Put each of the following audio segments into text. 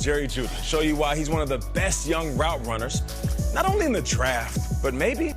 Jerry Jeudy. Show you why he's one of the best young route runners, not only in the draft, but maybe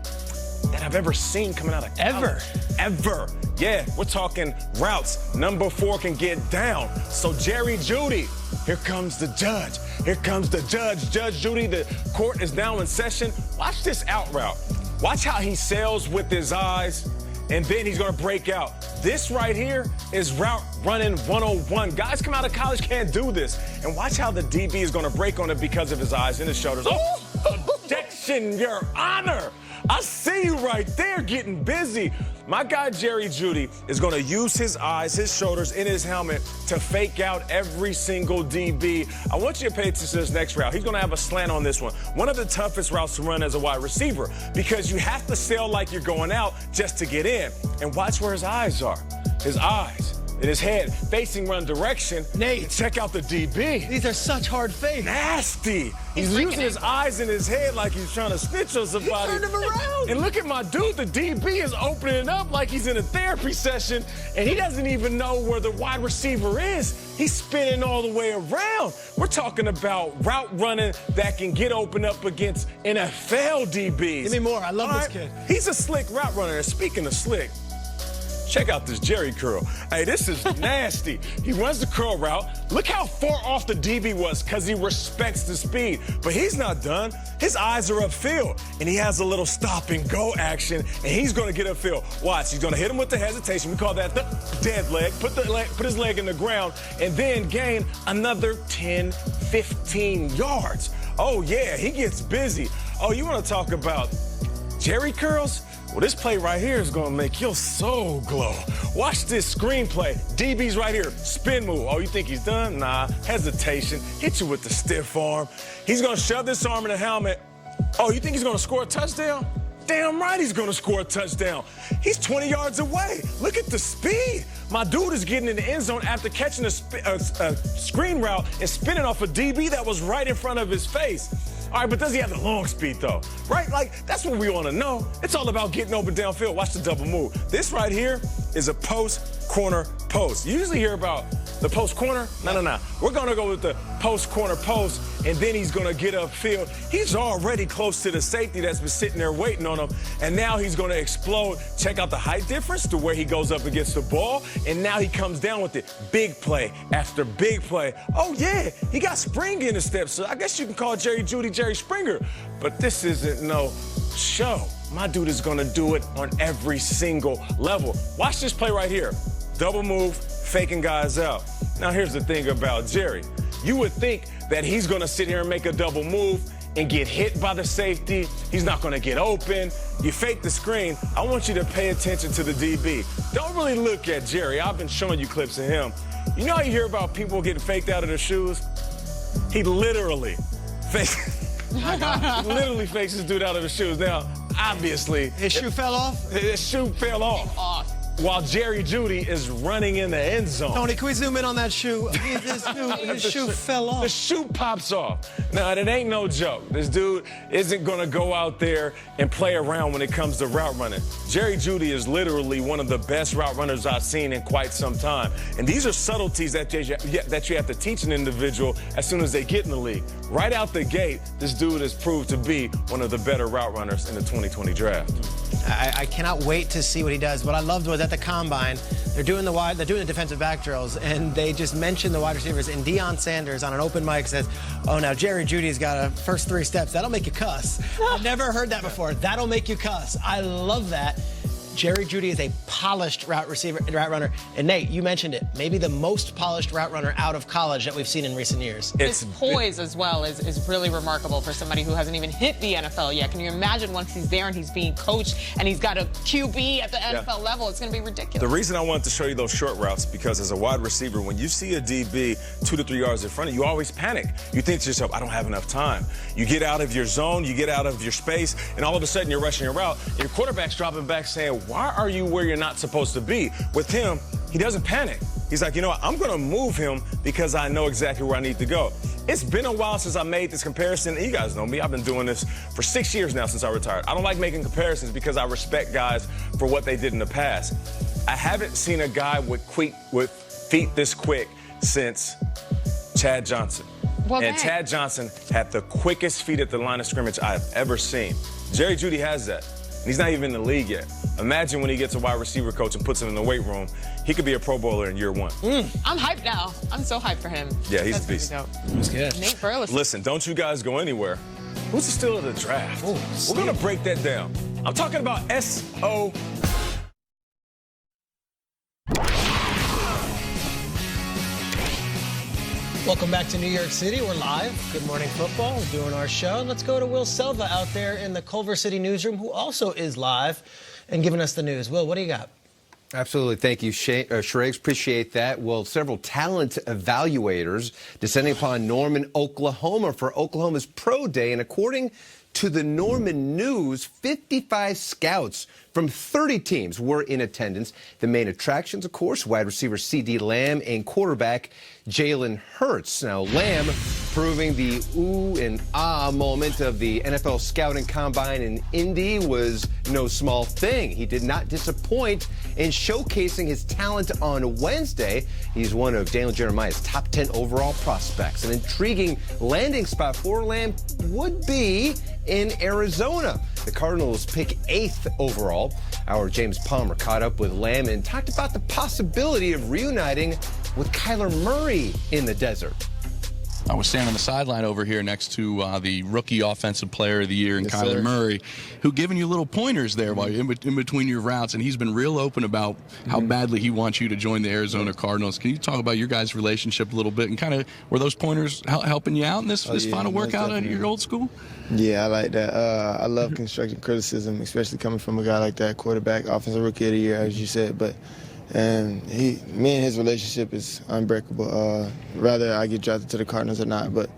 that I've ever seen coming out of college. Ever. Yeah, we're talking routes. Number 4 can get down. So Jerry Jeudy, here comes the judge. Here comes the judge. Judge Jeudy, the court is now in session. Watch this out route. Watch how he sails with his eyes, and then he's going to break out. This right here is route running 101. Guys come out of college can't do this. And watch how the DB is going to break on it because of his eyes and his shoulders. Oh, objection, Your Honor. I see you right there getting busy. My guy Jerry Jeudy is going to use his eyes, his shoulders, and his helmet to fake out every single DB. I want you to pay attention to this next route. He's going to have a slant on this one. One of the toughest routes to run as a wide receiver because you have to sail like you're going out just to get in. And watch where his eyes are. His eyes in his head facing one direction. Nate, check out the DB. These are such hard fakes. Nasty. He's using his eyes in his head like he's trying to snitch on somebody. He turned him around. And look at my dude. The DB is opening up like he's in a therapy session, and he doesn't even know where the wide receiver is. He's spinning all the way around. We're talking about route running that can get open up against NFL DBs. Give me more. I love this kid. He's a slick route runner. And speaking of slick, check out this Jerry curl. Hey, this is nasty. He runs the curl route. Look how far off the DB was because he respects the speed. But he's not done. His eyes are upfield, and he has a little stop and go action, and he's going to get upfield. Watch, he's going to hit him with the hesitation. We call that the dead leg. Put his leg in the ground, and then gain another 10, 15 yards. Oh, yeah, he gets busy. Oh, you want to talk about Jerry curls? Well, this play right here is going to make your soul glow. Watch this screenplay. DB's right here. Spin move. Oh, you think he's done? Nah. Hesitation. Hit you with the stiff arm. He's going to shove this arm in the helmet. Oh, you think he's going to score a touchdown? Damn right he's going to score a touchdown. He's 20 yards away. Look at the speed. My dude is getting in the end zone after catching a screen route and spinning off a DB that was right in front of his face. All right, but does he have the long speed, though? Right? Like, that's what we want to know. It's all about getting open downfield. Watch the double move. This right here is a post, corner, post. You usually hear about the post corner. No. We're going to go with the post, corner, post, and then he's going to get upfield. He's already close to the safety that's been sitting there waiting on him, and now he's going to explode. Check out the height difference to where he goes up against the ball, and now he comes down with it. Big play after big play. Oh, yeah, he got spring in his step, so I guess you can call Jerry Jeudy Jerry Springer, but this isn't no show. My dude is going to do it on every single level. Watch this play right here. Double move, faking guys out. Now, here's the thing about Jerry. You would think that he's going to sit here and make a double move and get hit by the safety. He's not going to get open. You fake the screen. I want you to pay attention to the DB. Don't really look at Jerry. I've been showing you clips of him. You know how you hear about people getting faked out of their shoes? He literally fakes. He literally fakes this dude out of his shoes. Now, obviously, his shoe fell off? His shoe fell off. While Jerry Jeudy is running in the end zone. Tony, can we zoom in on that shoe? His shoe fell off. The shoe pops off. Now, it ain't no joke. This dude isn't going to go out there and play around when it comes to route running. Jerry Jeudy is literally one of the best route runners I've seen in quite some time. And these are subtleties that you have to teach an individual as soon as they get in the league. Right out the gate, this dude has proved to be one of the better route runners in the 2020 draft. I cannot wait to see what he does. What I loved was at the combine, they're doing the defensive back drills, and they just mentioned the wide receivers. And Deion Sanders on an open mic says, "Oh, now Jerry Jeudy's got a first 3 steps. That'll make you cuss." I've never heard that before. That'll make you cuss. I love that. Jerry Jeudy is a polished route runner. And Nate, you mentioned it. Maybe the most polished route runner out of college that we've seen in recent years. His poise as well is really remarkable for somebody who hasn't even hit the NFL yet. Can you imagine once he's there and he's being coached and he's got a QB at the NFL level? It's going to be ridiculous. The reason I wanted to show you those short routes because as a wide receiver, when you see a DB 2 to 3 yards in front of you, you always panic. You think to yourself, I don't have enough time. You get out of your zone, you get out of your space, and all of a sudden you're rushing your route. And your quarterback's dropping back saying, why are you where you're not supposed to be? With him, he doesn't panic. He's like, you know what, I'm going to move him because I know exactly where I need to go. It's been a while since I made this comparison. You guys know me. I've been doing this for 6 years now since I retired. I don't like making comparisons because I respect guys for what they did in the past. I haven't seen a guy with feet this quick since Chad Johnson. Well, and Tad Johnson had the quickest feet at the line of scrimmage I've ever seen. Jerry Jeudy has that. And he's not even in the league yet. Imagine when he gets a wide receiver coach and puts him in the weight room, he could be a Pro Bowler in year 1. I'm hyped now. I'm so hyped for him. Yeah, he's a beast. That's good. Nate Burleson. Listen, don't you guys go anywhere. Who's the steal of the draft? Ooh, we're going to break that down. I'm talking about S.O. Welcome back to New York City. We're live. Good Morning Football. We're doing our show. Let's go to Will Selva out there in the Culver City newsroom, who also is live and giving us the news. Will, what do you got? Absolutely. Thank you, Schrager. Appreciate that. Well, several talent evaluators descending upon Norman, Oklahoma for Oklahoma's Pro Day. And according to the Norman News, 55 scouts from 30 teams were in attendance. The main attractions, of course, wide receiver C.D. Lamb and quarterback Jalen Hurts. Now, Lamb proving the ooh and ah moment of the NFL Scouting Combine in Indy was no small thing. He did not disappoint in showcasing his talent on Wednesday. He's one of Daniel Jeremiah's top 10 overall prospects. An intriguing landing spot for Lamb would be in Arizona. The Cardinals pick 8th overall. Our James Palmer caught up with Lamb and talked about the possibility of reuniting with Kyler Murray in the desert. I was standing on the sideline over here next to the rookie offensive player of the year, and Kyler Murray, who giving you little pointers there while you're in between your routes, and he's been real open about how badly he wants you to join the Arizona Cardinals. Can you talk about your guys' relationship a little bit, and kind of were those pointers helping you out in this final workout at your old school? Yeah, I like that. I love constructive criticism, especially coming from a guy like that, quarterback, offensive rookie of the year, as you said. But me and his relationship is unbreakable. Whether I get drafted to the Cardinals or not, but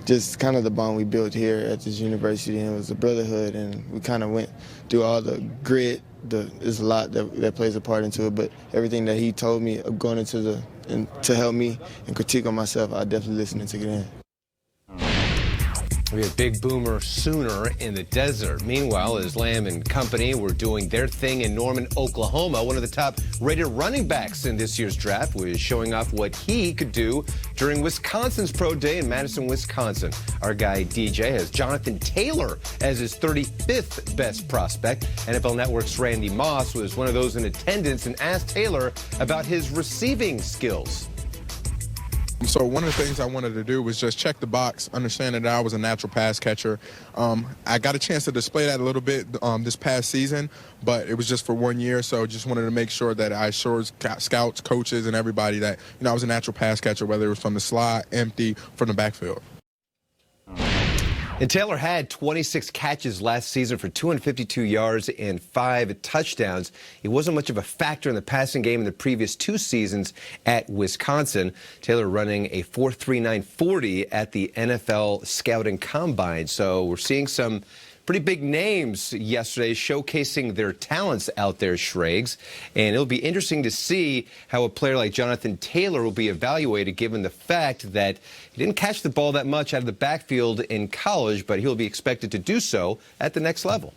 just kind of the bond we built here at this university, and it was a brotherhood, and we kind of went through all the grit. There's a lot that plays a part into it, but everything that he told me going into to help me and critique on myself, I definitely listened and took it in. We had Big Boomer Sooner in the desert. Meanwhile, as Lamb and company were doing their thing in Norman, Oklahoma, one of the top-rated running backs in this year's draft was showing off what he could do during Wisconsin's Pro Day in Madison, Wisconsin. Our guy DJ has Jonathan Taylor as his 35th best prospect. NFL Network's Randy Moss was one of those in attendance and asked Taylor about his receiving skills. So one of the things I wanted to do was just check the box, understanding that I was a natural pass catcher. I got a chance to display that a little bit this past season, but it was just for 1 year, so just wanted to make sure that I assured scouts, coaches, and everybody that I was a natural pass catcher, whether it was from the slot, empty, from the backfield. And Taylor had 26 catches last season for 252 yards and 5 touchdowns. He wasn't much of a factor in the passing game in the previous 2 seasons at Wisconsin. Taylor running a 4.39 40 at the NFL Scouting Combine. So we're seeing some pretty big names yesterday showcasing their talents out there, Schrags. And it'll be interesting to see how a player like Jonathan Taylor will be evaluated, given the fact that he didn't catch the ball that much out of the backfield in college, but he'll be expected to do so at the next level.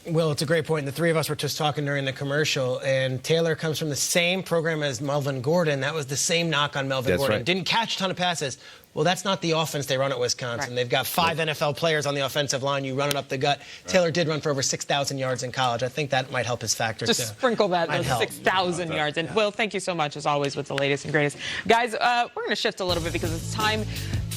Well, it's a great point. The three of us were just talking during the commercial, and Taylor comes from the same program as Melvin Gordon. That was the same knock on Melvin Gordon. Right. Didn't catch a ton of passes. Well, that's not the offense they run at Wisconsin. Right. They've got 5 NFL players on the offensive line. You run it up the gut. Right. Taylor did run for over 6,000 yards in college. I think that might help his factors. Just sprinkle that, those 6,000 yards. And, Will, thank you so much, as always, with the latest and greatest. Guys, we're going to shift a little bit because it's time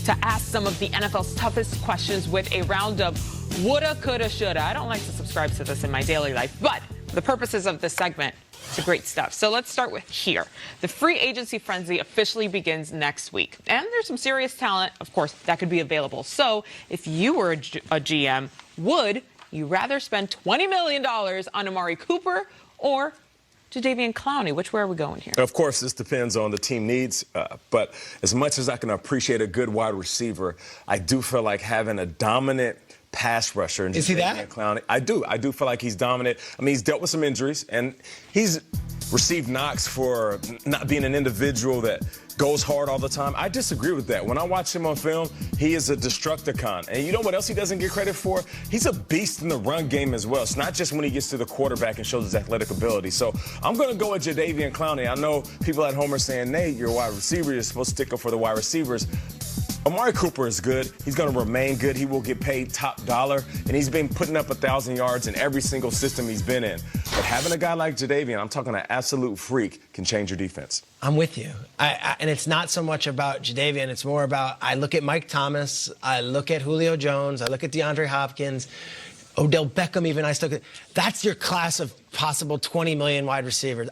to ask some of the NFL's toughest questions with a round of woulda, coulda, shoulda. I don't like to subscribe to this in my daily life, but for the purposes of this segment, it's great stuff. So let's start with here. The free agency frenzy officially begins next week. And there's some serious talent, of course, that could be available. So if you were a GM, would you rather spend $20 million on Amari Cooper or Jadeveon Clowney? Which way are we going here? Of course, this depends on the team needs. But as much as I can appreciate a good wide receiver, I do feel like having a dominant pass rusher. And is he that? Clowney, I do feel like he's dominant. I mean, he's dealt with some injuries, and he's received knocks for not being an individual that goes hard all the time. I disagree with that. When I watch him on film, he is a Destructicon. And you know what else he doesn't get credit for? He's a beast in the run game as well. It's not just when he gets to the quarterback and shows his athletic ability. So I'm going to go with Jadeveon Clowney. I know people at home are saying, Nate, you're a wide receiver. You're supposed to stick up for the wide receivers. Amari Cooper is good. He's going to remain good. He will get paid top dollar, and he's been putting up 1,000 yards in every single system he's been in. But having a guy like Jadeveon, I'm talking an absolute freak, can change your defense. I'm with you. And it's not so much about Jadeveon. It's more about, I look at Mike Thomas, I look at Julio Jones, I look at DeAndre Hopkins, Odell Beckham even. That's your class of possible 20 million wide receivers.